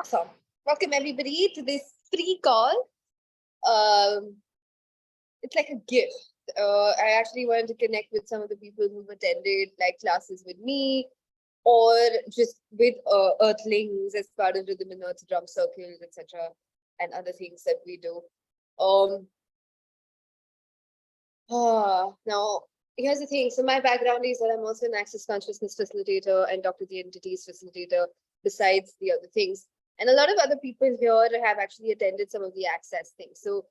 Awesome. Welcome everybody to this free call. Um, it's like a gift. I actually wanted to connect with some of the people who've attended like classes with me or just with Earthlings as part of Rhythm and Earth drum circles, etc., and other things that we do. Um, Now, here's the thing. So my background is that I'm also an access consciousness facilitator and Dr. The Entities facilitator, besides the other things. And a lot of other people here have actually attended some of the access things. So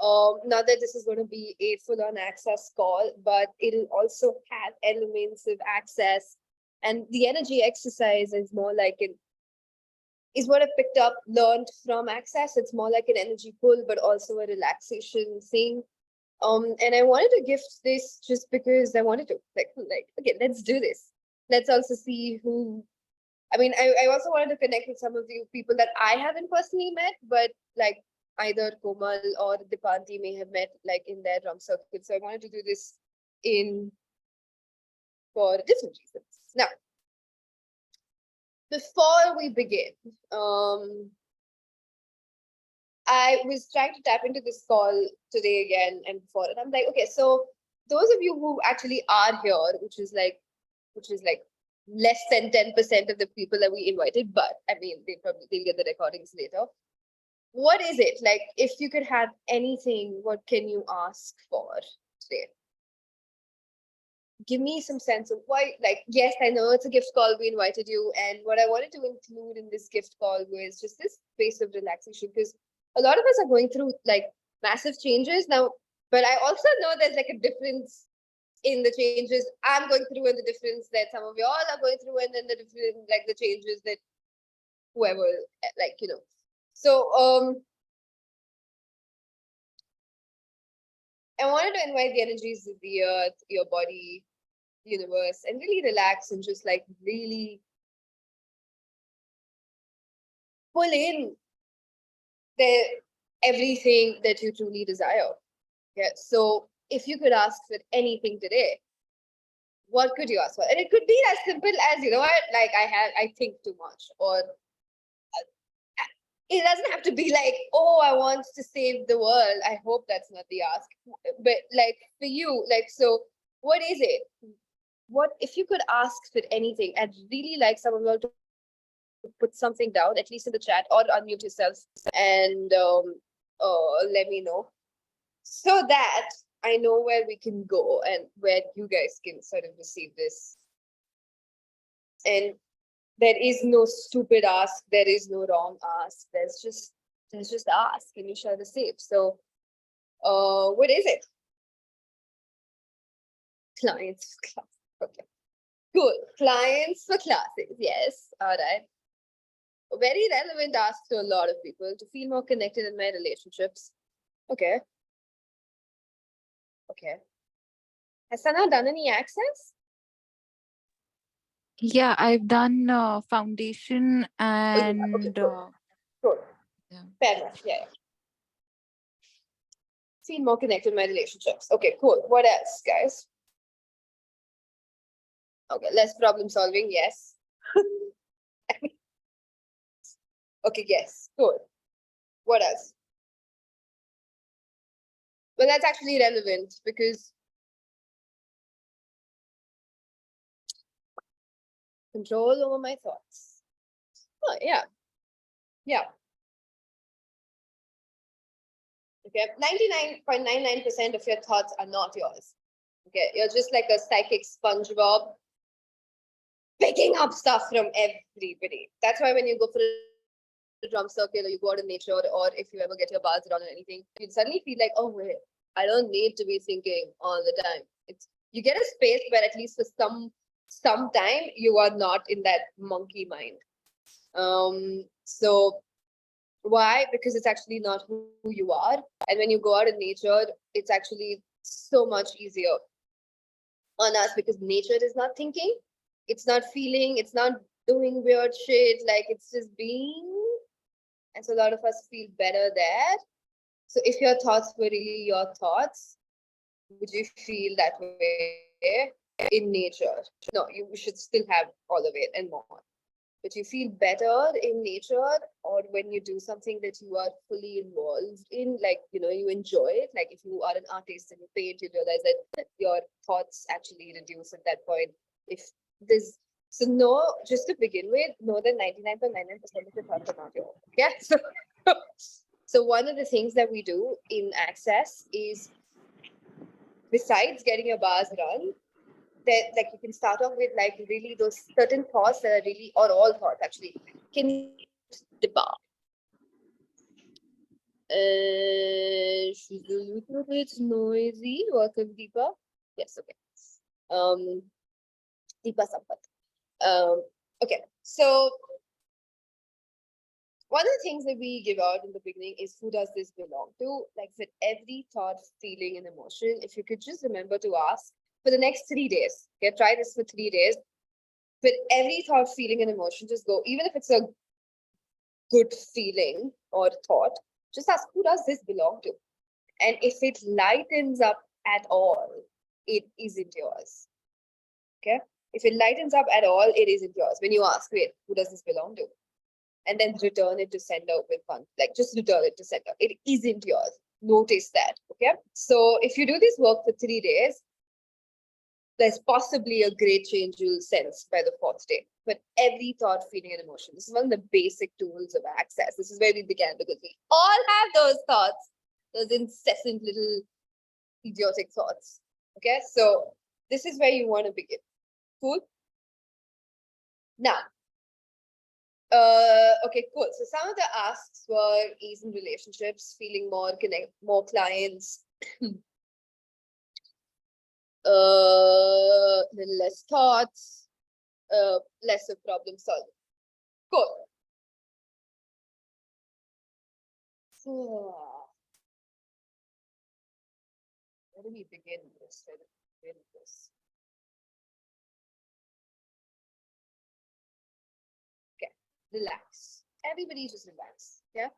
not that this is going to be a full-on access call, but it'll also have elements of access. And the energy exercise is more like is what I picked up, learned from access. It's more like an energy pull, but also a relaxation thing. And I wanted to gift this just because I wanted to like, okay, let's do this. Let's also see who. I mean, I also wanted to connect with some of the people that I haven't personally met, but like either Komal or Dipanti may have met like in their drum circuit. So I wanted to do this in for different reasons. Now, before we begin, I was trying to tap into this call today again and before, and I'm like, okay, so those of you who actually are here, which is like less than 10% of the people that we invited, but I mean, they'll get the recordings later. What is it like? If you could have anything, what can you ask for today? Give me some sense of why. Like, yes, I know it's a gift call. We invited you, and what I wanted to include in this gift call was just this space of relaxation because a lot of us are going through like massive changes now, but I also know there's like a difference in the changes I'm going through and the difference that some of y'all are going through and then the different like the changes that whoever like, you know. So I wanted to invite the energies of the earth, your body, universe, and really relax and just like really pull in the everything that you truly desire. Yeah. So if you could ask for anything today, what could you ask for? And it could be as simple as, you know what, like I think too much, or it doesn't have to be like, oh, I want to save the world. I hope that's not the ask. But like for you, like, so what is it? What if you could ask for anything? I'd really like some of you all to put something down, at least in the chat, or unmute yourselves and let me know so that I know where we can go and where you guys can sort of receive this. And there is no stupid ask, there is no wrong ask. There's just ask and you shall receive. So what is it? Clients for class. Okay. Cool. Clients for classes. Yes. All right. A very relevant ask to a lot of people to feel more connected in my relationships. Okay. Okay. Has Sana done any access? Yeah, I've done foundation and Okay, cool. Cool. yeah. Fair enough. Yeah, yeah. Feel more connected in my relationships. Okay, cool. What else, guys? Okay, less problem solving. Yes. Okay, yes. Cool. What else? Well, that's actually relevant because control over my thoughts. Oh, yeah. Yeah. Okay. 99.99% of your thoughts are not yours. Okay. You're just like a psychic SpongeBob picking up stuff from everybody. That's why when you go for a drum circle or you go out in nature or if you ever get your bars done or anything, you suddenly feel like, oh wait, I don't need to be thinking all the time. It's you get a space where at least for some time you are not in that monkey mind. So why? Because it's actually not who you are. And when you go out in nature, it's actually so much easier on us because nature is not thinking, it's not feeling, it's not doing weird shit. Like it's just being. And so a lot of us feel better there. So if your thoughts were really your thoughts, would you feel that way in nature? No, you should still have all of it and more. but you feel better in nature, or when you do something that you are fully involved in, like, you enjoy it. Like if you are an artist and you paint, you realize that your thoughts actually reduce at that point. If there's so no, just to begin with, more than 99.99% of your thoughts are not your own. Yeah. So one of the things that we do in Access is, besides getting your bars done, that like you can start off with like really those certain thoughts that are really, or all thoughts actually, can the bar. She's a little bit noisy. Welcome, Deepa. Yes, okay. Deepa Sampath. Okay, so one of the things that we give out in the beginning is, who does this belong to? Like with every thought, feeling, and emotion, if you could just remember to ask for the next 3 days. Okay, try this for 3 days. With every thought, feeling, and emotion, just go, even if it's a good feeling or thought, just ask, who does this belong to? And if it lightens up at all, it isn't yours. Okay? If it lightens up at all, it isn't yours. When you ask, wait, who does this belong to? And then return it to sender with fun. Like just return it to sender. It isn't yours. Notice that. Okay. So if you do this work for 3 days, there's possibly a great change you'll sense by the 4th day. But every thought, feeling, and emotion. This is one of the basic tools of Access. This is where we began, because we all have those thoughts, those incessant little idiotic thoughts. Okay. So this is where you want to begin. Cool. Now, okay, cool. So some of the asks were ease in relationships, feeling more connect, more clients, little less thoughts, less of problem solving. Cool. Where do we begin this? Where do we begin this? Okay, relax. Everybody just relax. Yeah.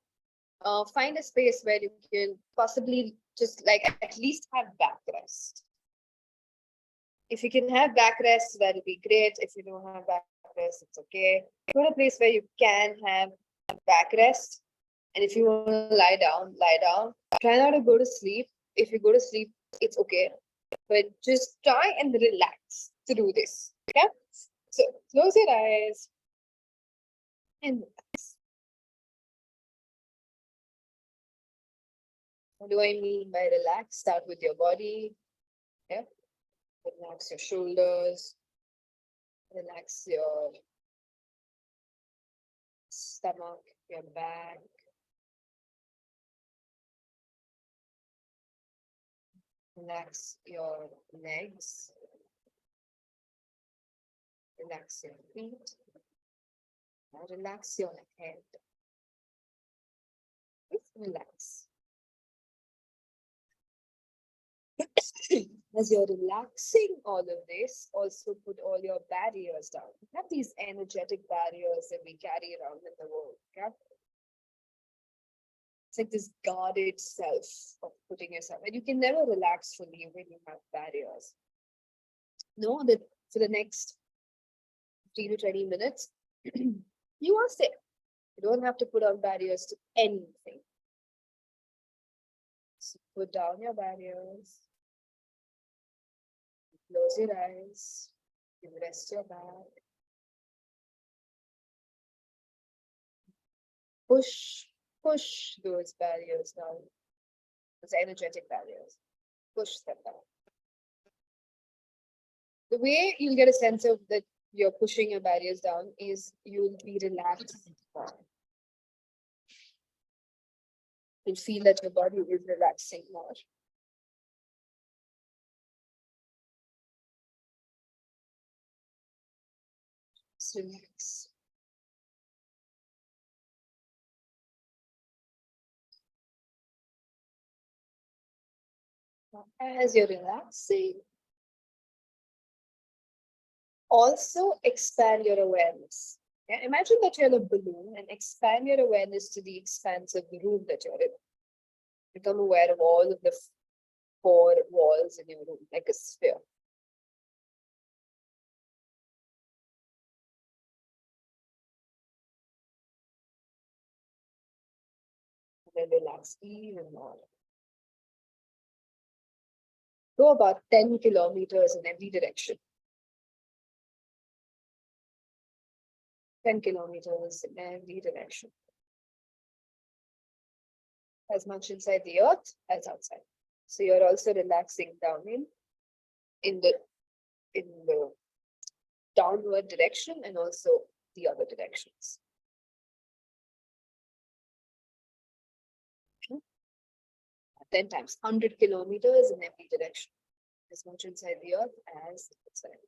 Find a space where you can possibly just like at least have backrest. If you can have backrest, that'll be great. If you don't have backrest, it's okay. Go to a place where you can have backrest. And if you want to lie down, lie down. Try not to go to sleep. If you go to sleep, it's okay. But just try and relax to do this. Okay? So close your eyes and relax. What do I mean by relax? Start with your body. Yeah. Relax your shoulders. Relax your stomach, your back. Relax your legs. Relax your feet. Now relax your head. Just relax. As you're relaxing all of this, also put all your barriers down. We have these energetic barriers that we carry around in the world. Okay? It's like this guarded self of putting yourself, and you can never relax fully when you have barriers. Know that for the next 15 to 20 minutes, you are safe. You don't have to put on barriers to anything. So put down your barriers. Close your eyes. You rest your back. Push those barriers down. Those energetic barriers. Push them down. The way you'll get a sense of that you're pushing your barriers down is you'll be relaxed more. You'll feel that your body is relaxing more. Just relax. As you're relaxing, also expand your awareness. Yeah? Imagine that you're in a balloon and expand your awareness to the expanse of the room that you're in. Become aware of all of the 4 walls in your room, like a sphere. Then relax even more. Go about 10 kilometers in every direction. 10 kilometers in every direction. As much inside the earth as outside. So you're also relaxing down in the downward direction and also the other directions. 10 times 100 kilometers in every direction. As much inside the earth as outside.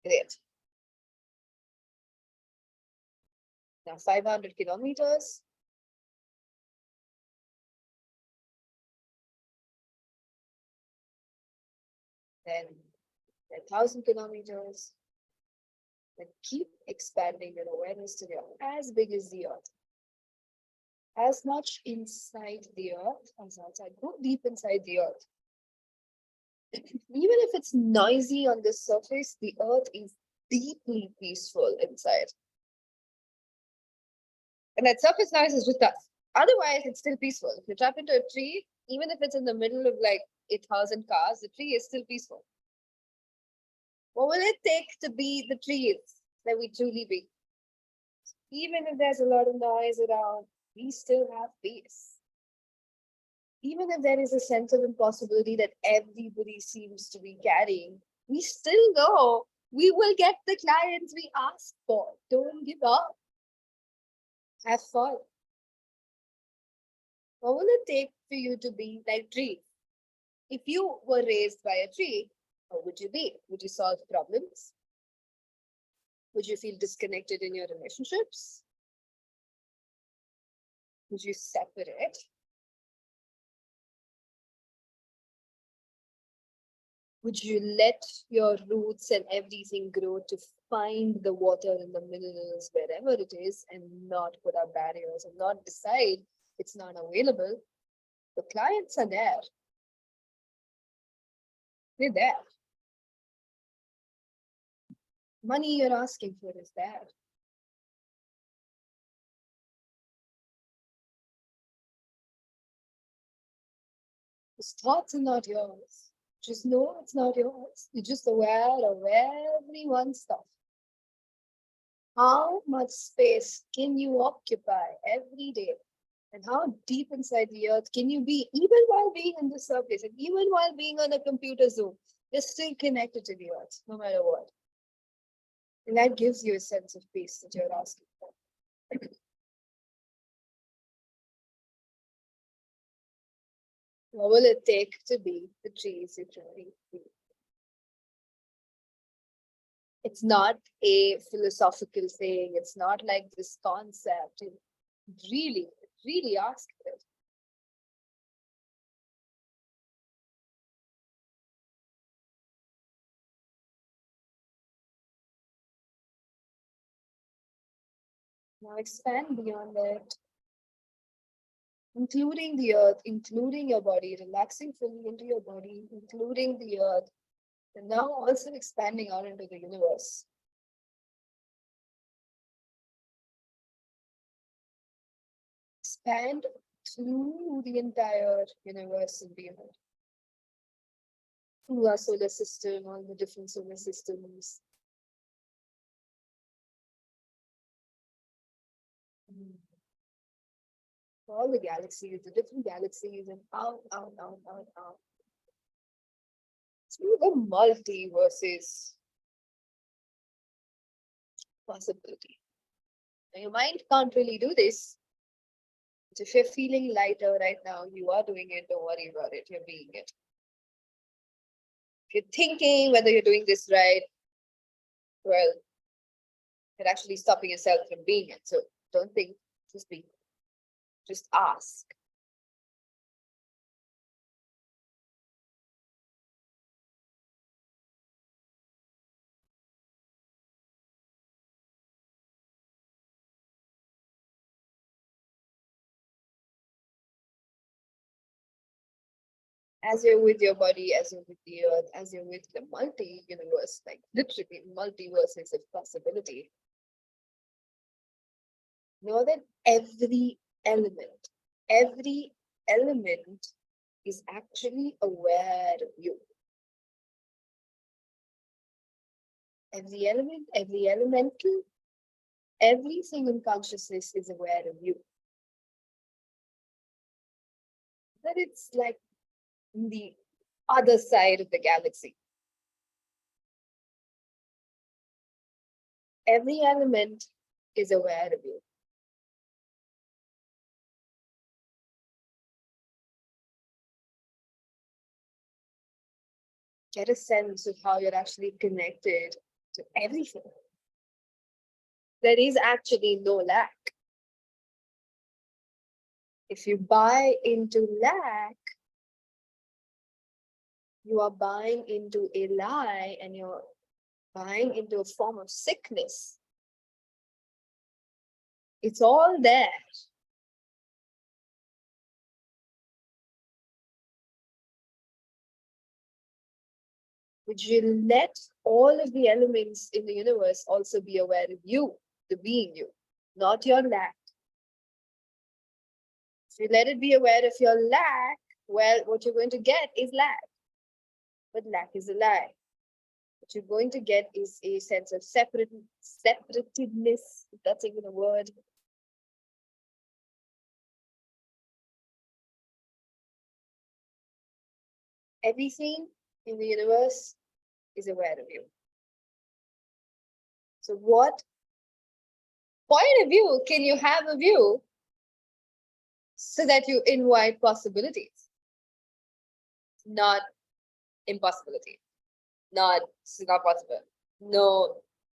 Great. Now 500 kilometers. Then 1,000 kilometers. Then keep expanding your awareness to the earth, as big as the earth. As much inside the earth as outside. Go deep inside the earth. Even if it's noisy on the surface, the earth is deeply peaceful inside. And that surface noise is just us. Otherwise, it's still peaceful. If you tap into a tree, even if it's in the middle of like 8,000 cars, the tree is still peaceful. What will it take to be the trees that we truly be? Even if there's a lot of noise around, we still have peace. Even if there is a sense of impossibility that everybody seems to be carrying, we still know we will get the clients we ask for. Don't give up. Have fun. What will it take for you to be like trees? If you were raised by a tree, how would you be? Would you solve problems? Would you feel disconnected in your relationships? Would you separate? Would you let your roots and everything grow to find the water and the minerals wherever it is and not put up barriers and not decide it's not available? The clients are there. They're there. Money you're asking for is there. Those thoughts are not yours. Just know it's not yours. You're just aware of everyone's stuff. How much space can you occupy every day? And how deep inside the earth can you be, even while being on the surface, and even while being on a computer Zoom, you're still connected to the earth, no matter what. And that gives you a sense of peace that you're asking for. What will it take to be the trees you truly be? It's not a philosophical thing. It's not like this concept. You really ask for it. Now expand beyond that, including the earth, including your body, relaxing fully into your body, including the earth, and now also expanding out into the universe. Expand through the entire universe and beyond. Through our solar system, all the different solar systems. All the galaxies, the different galaxies, and out. Through the multiverses possibility. Now, your mind can't really do this. But if you're feeling lighter right now, you are doing it. Don't worry about it. You're being it. If you're thinking whether you're doing this right, well, you're actually stopping yourself from being it. So don't think, just be. Just ask. As you're with your body, as you're with the earth, as you're with the multi-universe, like literally multiverses of possibility, know that every element is actually aware of you. Every element, every elemental, everything in consciousness is aware of you. That it's like the other side of the galaxy. Every element is aware of you. Get a sense of how you're actually connected to everything. There is actually no lack. If you buy into lack, you are buying into a lie and you're buying into a form of sickness. It's all there. Would you let all of the elements in the universe also be aware of you, the being you, not your lack? If you let it be aware of your lack, well, what you're going to get is lack. But lack is a lie. What you're going to get is a sense of separatedness, if that's even a word. Everything in the universe is aware of you. So what point of view can you have of you so that you invite possibilities, not impossibility? Not, this is not possible. No,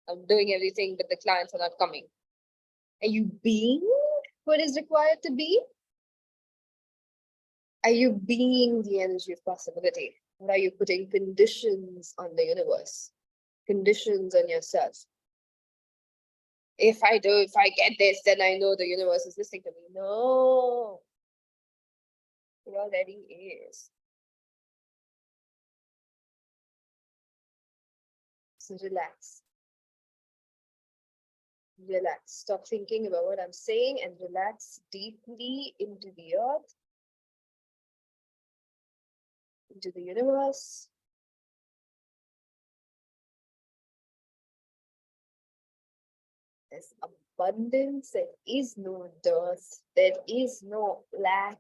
I'm doing everything, but the clients are not coming. Are you being what is required to be? Are you being the energy of possibility? Or are you putting conditions on the universe? Conditions on yourself? If I get this, then I know the universe is listening to me. No, it already is. So relax. Relax. Stop thinking about what I'm saying and relax deeply into the earth, into the universe. There's abundance. There is no dearth. There is no lack.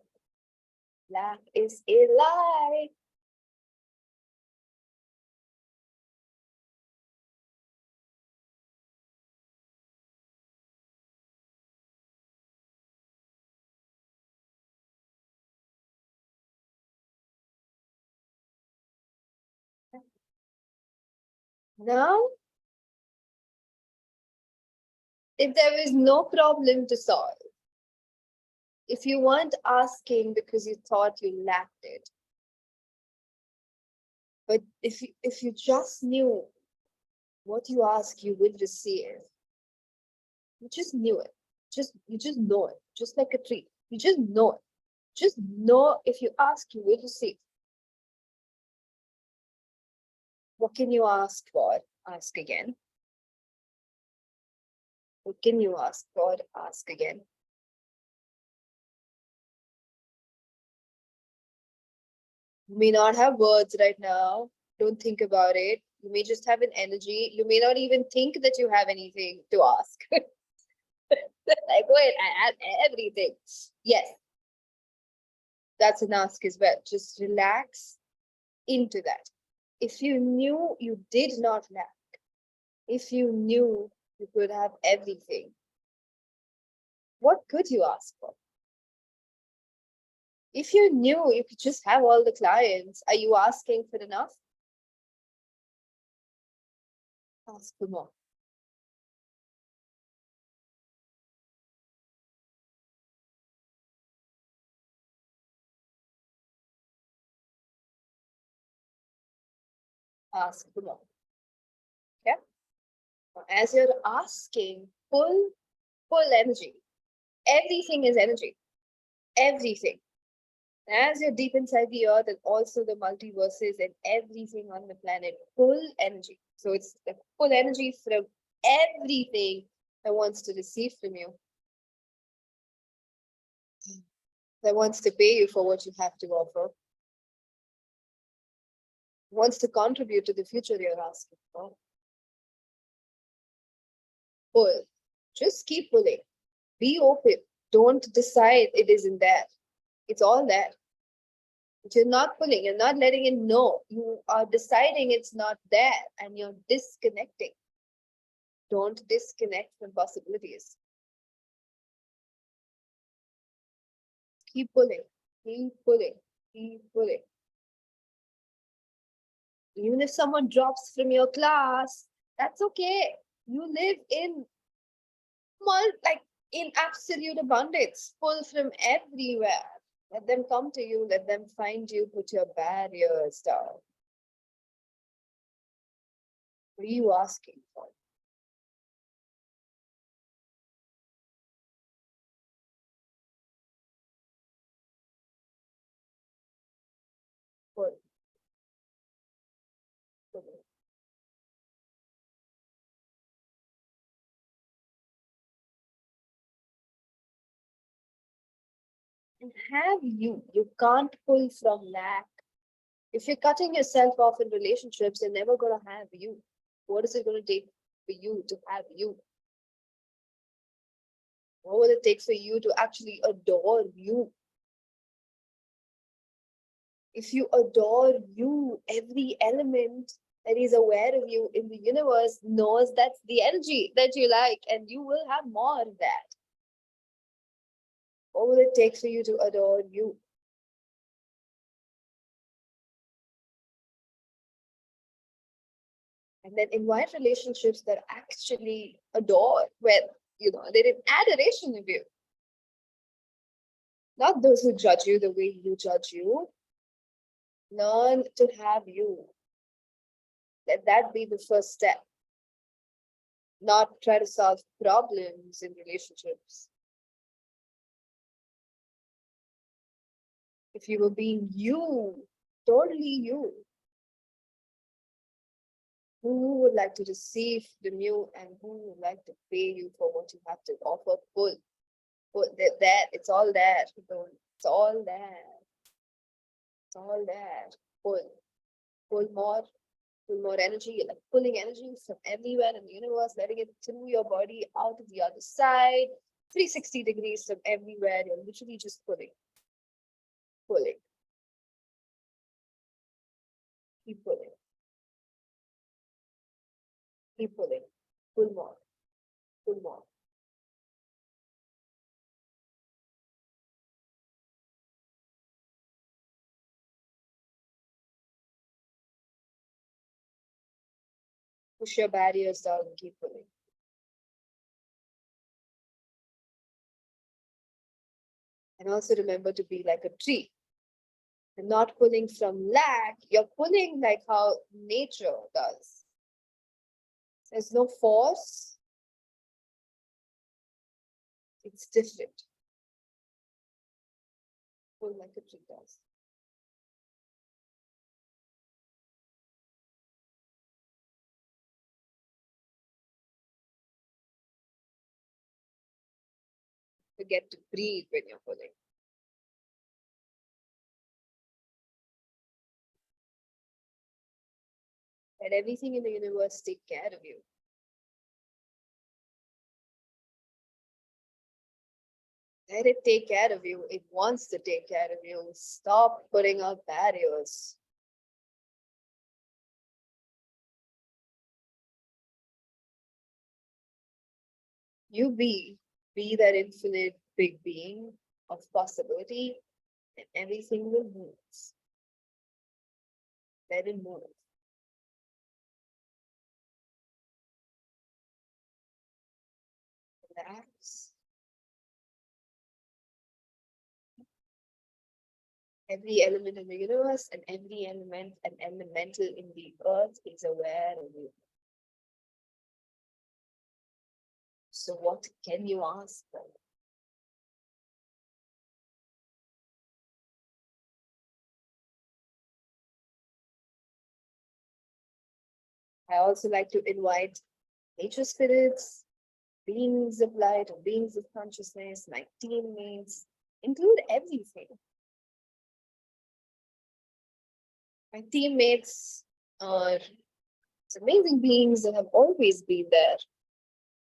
Lack is a lie. Now, if there is no problem to solve, if you weren't asking because you thought you lacked it, but if you just knew what you ask, you will receive. You just knew it. You just know it. Just like a tree. You just know it. Just know if you ask, you will receive. What can you ask for? Ask again. What can you ask for? Ask again. You may not have words right now. Don't think about it. You may just have an energy. You may not even think that you have anything to ask. Like, wait, I have everything. Yes, that's an ask as well. Just relax into that. If you knew you did not lack, if you knew you could have everything, what could you ask for? If you knew you could just have all the clients, are you asking for enough? Ask for more. Ask for more. Okay? As you're asking, pull energy. Everything is energy. Everything. As you're deep inside the earth and also the multiverses and everything on the planet, full energy. So it's the full energy from everything that wants to receive from you, that wants to pay you for what you have to offer, wants to contribute to the future you're asking for. Pull. Just keep pulling. Be open. Don't decide it isn't there. It's all there. But you're not pulling, you're not letting it know. You are deciding it's not there and you're disconnecting. Don't disconnect from possibilities. Keep pulling, keep pulling, keep pulling. Even if someone drops from your class, that's okay. You live in like in absolute abundance. Pull from everywhere. Let them come to you, let them find you, put your barriers down. What are you asking for? Pull, pull. And have you. You can't pull from lack. If you're cutting yourself off in relationships, you're never going to have you. What is it going to take for you to have you? What will it take for you to actually adore you? If you adore you, every element that is aware of you in the universe knows that's the energy that you like, and you will have more of that. What will it take for you to adore you? And then invite relationships that actually adore, where they're in adoration of you. Not those who judge you the way you judge you. Learn to have you. Let that be the first step. Not try to solve problems in relationships. If you were being you, totally you, who would like to receive from you and who would like to pay you for what you have to offer? Pull. Pull. That it's all there. It's all there. It's all there. Pull. Pull more. Pull more energy. You're like pulling energy from everywhere in the universe, letting it through your body out of the other side. 360 degrees from everywhere. You're literally just pulling. Pulling. Keep pulling. Keep pulling. Pull more. Pull more. Push your barriers down and keep pulling. And also remember to be like a tree. And not pulling from lack, you're pulling like how nature does. There's no force, it's different. Pull like a tree does. Forget to breathe when you're pulling. Let everything in the universe take care of you. Let it take care of you. It wants to take care of you. Stop putting up barriers. You be that infinite big being of possibility, and everything will move. Let it move. Relax. Every element in the universe and every element and elemental in the earth is aware of you. So what can you ask for? I also like to invite nature spirits, beings of light or beings of consciousness, my teammates, include everything. My teammates are amazing beings that have always been there.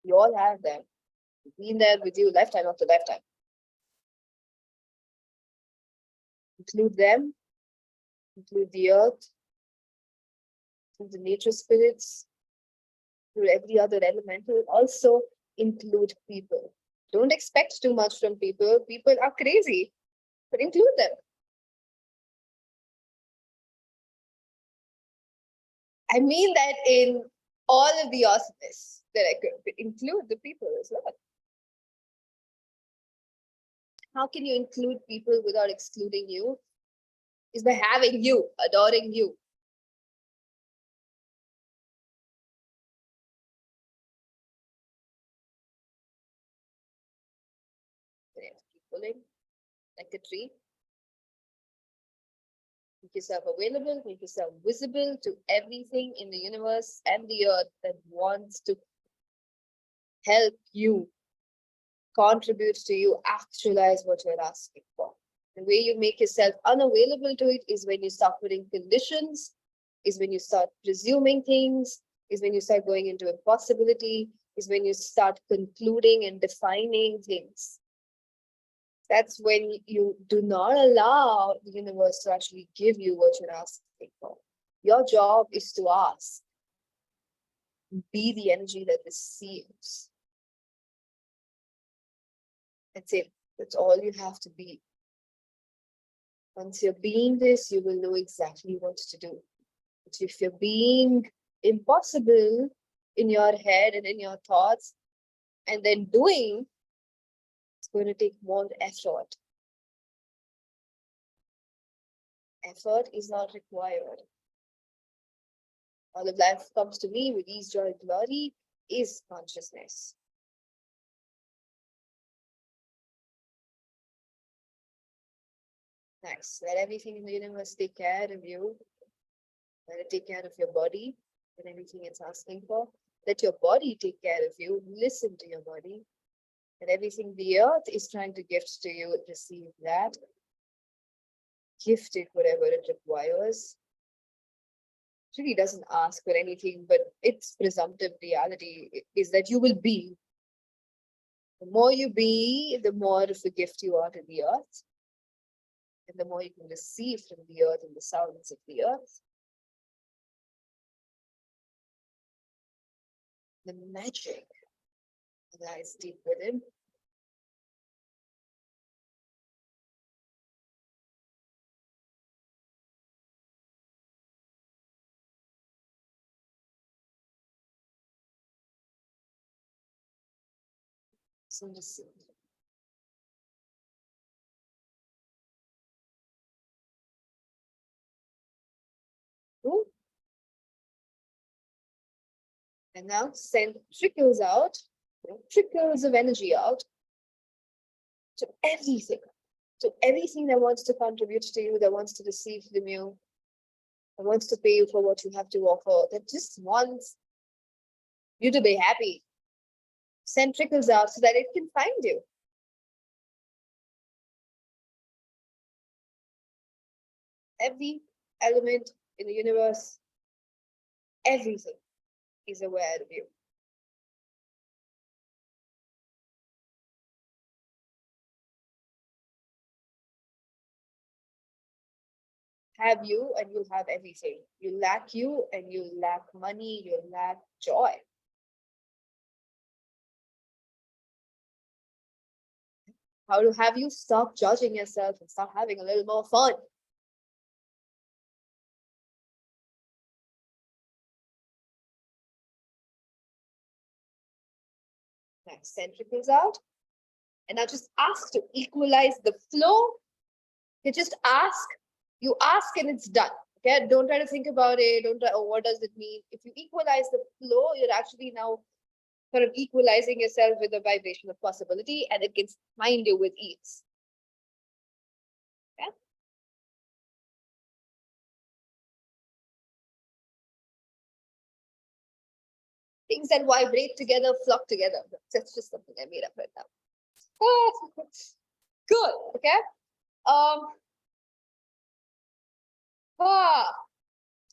You all have them, been there with you lifetime after lifetime. Include them, include the earth, include the nature spirits, include every other elemental. Also include people. Don't expect too much from people. People are crazy, but include them. I mean that in all of the awesomeness that I could include the people as well. How can you include people without excluding you? Is by having you, adoring you. You have to keep pulling like a tree. Make yourself available, make yourself visible to everything in the universe and the earth that wants to help you, contribute to you, actualize what you're asking for. The way you make yourself unavailable to it is when you start putting conditions, is when you start presuming things, is when you start going into impossibility, is when you start concluding and defining things. That's when you do not allow the universe to actually give you what you're asking for. Your job is to ask. Be the energy that receives. That's it. That's all you have to be. Once you're being this, you will know exactly what to do. But if you're being impossible in your head and in your thoughts, and then doing, it's going to take more effort. Effort is not required. All of life comes to me with ease, joy, glory is consciousness. Nice. Let everything in the universe take care of you. Let it take care of your body and everything it's asking for. Let your body take care of you. Listen to your body. And everything the earth is trying to gift to you, receive that. Gift it whatever it requires. It really doesn't ask for anything, but its presumptive reality is that you will be. The more you be, the more of a gift you are to the earth. And the more you can receive from the earth and the sounds of the earth. The magic lies deep within. So listen. Ooh. And now send trickles out, trickles of energy out to everything. To everything that wants to contribute to you, that wants to receive from you, that wants to pay you for what you have to offer, that just wants you to be happy. Send trickles out so that it can find you. Every element in the universe, everything is aware of you. Have you and you'll have everything. You lack you and you lack money, you lack joy. How to have you stop judging yourself and start having a little more fun? Next, centricals out. And now just ask to equalize the flow. You just ask. You ask and it's done. Okay, don't try to think about it. Don't try, oh, what does it mean? If you equalize the flow, you're actually now sort of equalizing yourself with a vibration of possibility, and it can find you with ease. Okay? Things that vibrate together flock together. That's just something I made up right now. Good. Okay.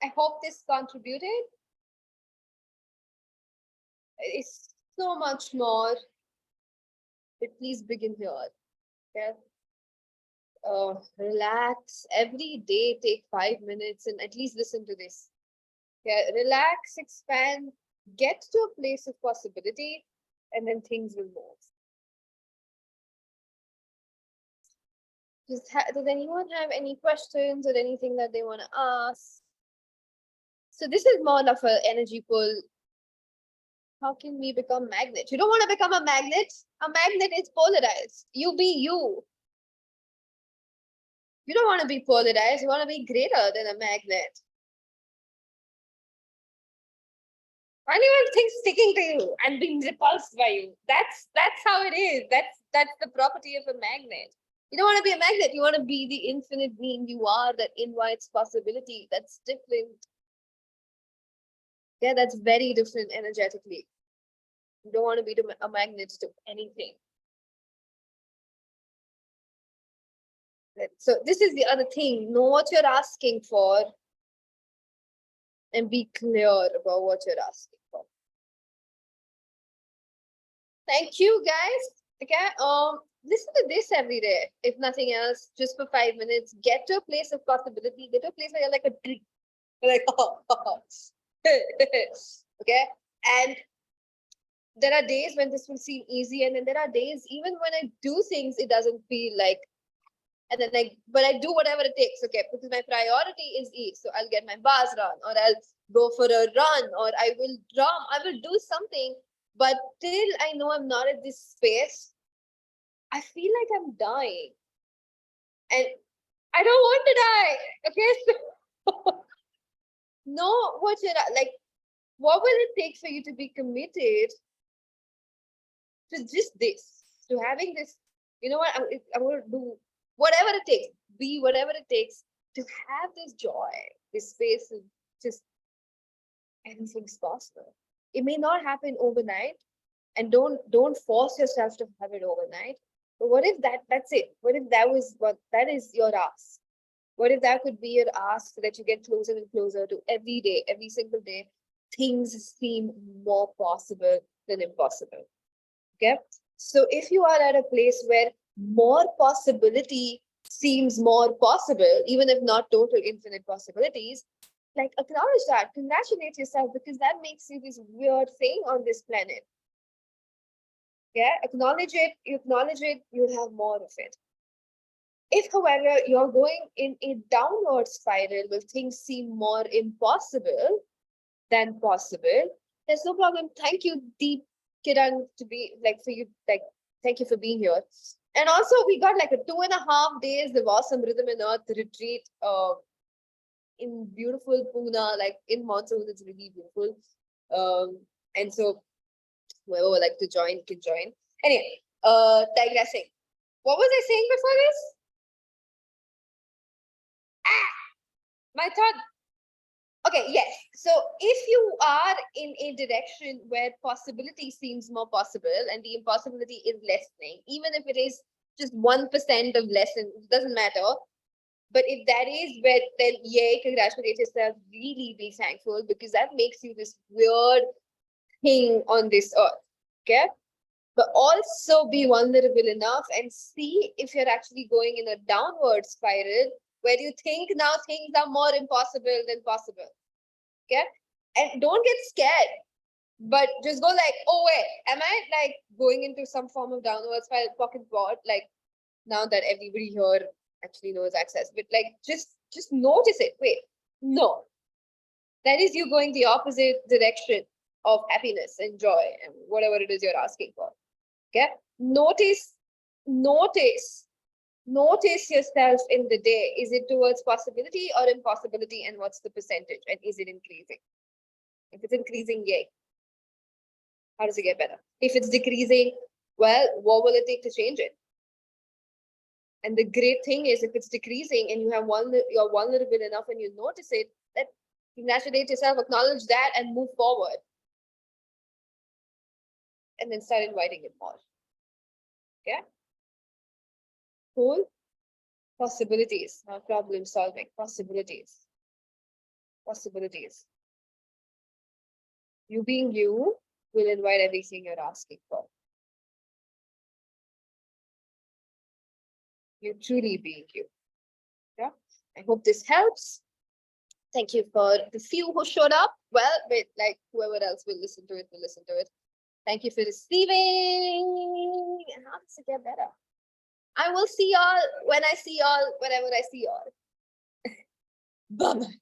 I hope this contributed. It's so much more, but please begin here. Okay. Relax every day, take 5 minutes and at least listen to this. Okay. Relax, expand, get to a place of possibility, and then things will move. Does anyone have any questions or anything that they want to ask? So this is more of an energy pull. How can we become magnet? You don't want to become a magnet. A magnet is polarized. You be you. You don't want to be polarized. You want to be greater than a magnet. Anyone thinks sticking to you and being repulsed by you. That's how it is. That's the property of a magnet. You don't want to be a magnet. You want to be the infinite being you are that invites possibility. That's different. Yeah, that's very different energetically. You don't want to be a magnet to anything. So this is the other thing. Know what you're asking for and be clear about what you're asking for. Thank you, guys. Okay. Listen to this every day. If nothing else, just for 5 minutes, get to a place of possibility. Get to a place where you're like a tree. You're like, oh. Okay. And there are days when this will seem easy, and then there are days even when I do things, it doesn't feel like. And then but I do whatever it takes, okay, because my priority is ease. So I'll get my bars run, or I'll go for a run, or I will drum, I will do something. But till I know I'm not at this space, I feel like I'm dying. And I don't want to die. Okay. So know what you're like, what will it take for you to be committed to just this, to having this, you know what, I'm going to do whatever it takes, be whatever it takes to have this joy, this space of just anything's possible. It may not happen overnight, and don't force yourself to have it overnight. But what if that's it? What if that is your ask? What if that could be your ask, so that you get closer and closer to every day, every single day, things seem more possible than impossible. Okay. So if you are at a place where more possibility seems more possible, even if not total infinite possibilities, like acknowledge that, congratulate yourself, because that makes you this weird thing on this planet. Yeah, acknowledge it, you'll have more of it. If, however, you're going in a downward spiral where things seem more impossible than possible, there's no problem. Thank you, Deep Kiran, to be like for you, like thank you for being here. And also we got like a 2.5 days of awesome Rhythm and Earth retreat in beautiful Pune, like in monsoon, it's really beautiful. And so whoever would like to join can join. Anyway, digressing. What was I saying before this? My thought. Okay, yes. So if you are in a direction where possibility seems more possible and the impossibility is lessening, even if it is just 1% of lesson, it doesn't matter. But if that is where, then yay, congratulate yourself, really be thankful, because that makes you this weird thing on this earth. Okay. But also be vulnerable enough and see if you're actually going in a downward spiral where you think now things are more impossible than possible. Okay. And don't get scared, but just go like, oh wait, am I like going into some form of downward spiral pocket bot? Like now that everybody here actually knows access, but like just notice it. Wait, no. That is you going the opposite direction of happiness and joy and whatever it is you're asking for. Okay. Notice yourself in the day. Is it towards possibility or impossibility, and what's the percentage, and is it increasing? If it's increasing, yay. How does it get better? If it's decreasing, well, what will it take to change it? And the great thing is, if it's decreasing and you're vulnerable enough and you notice it, that congratulate yourself, acknowledge that, and move forward. and then start inviting it more. Okay? Cool. Possibilities, not problem solving. Possibilities. Possibilities. You being you will invite everything you're asking for. You truly being you. Yeah. I hope this helps. Thank you for the few who showed up. Well, but like whoever else will listen to it, will listen to it. Thank you for receiving. And how does it get better? I will see y'all when I see y'all, whenever I see y'all. Bye-bye.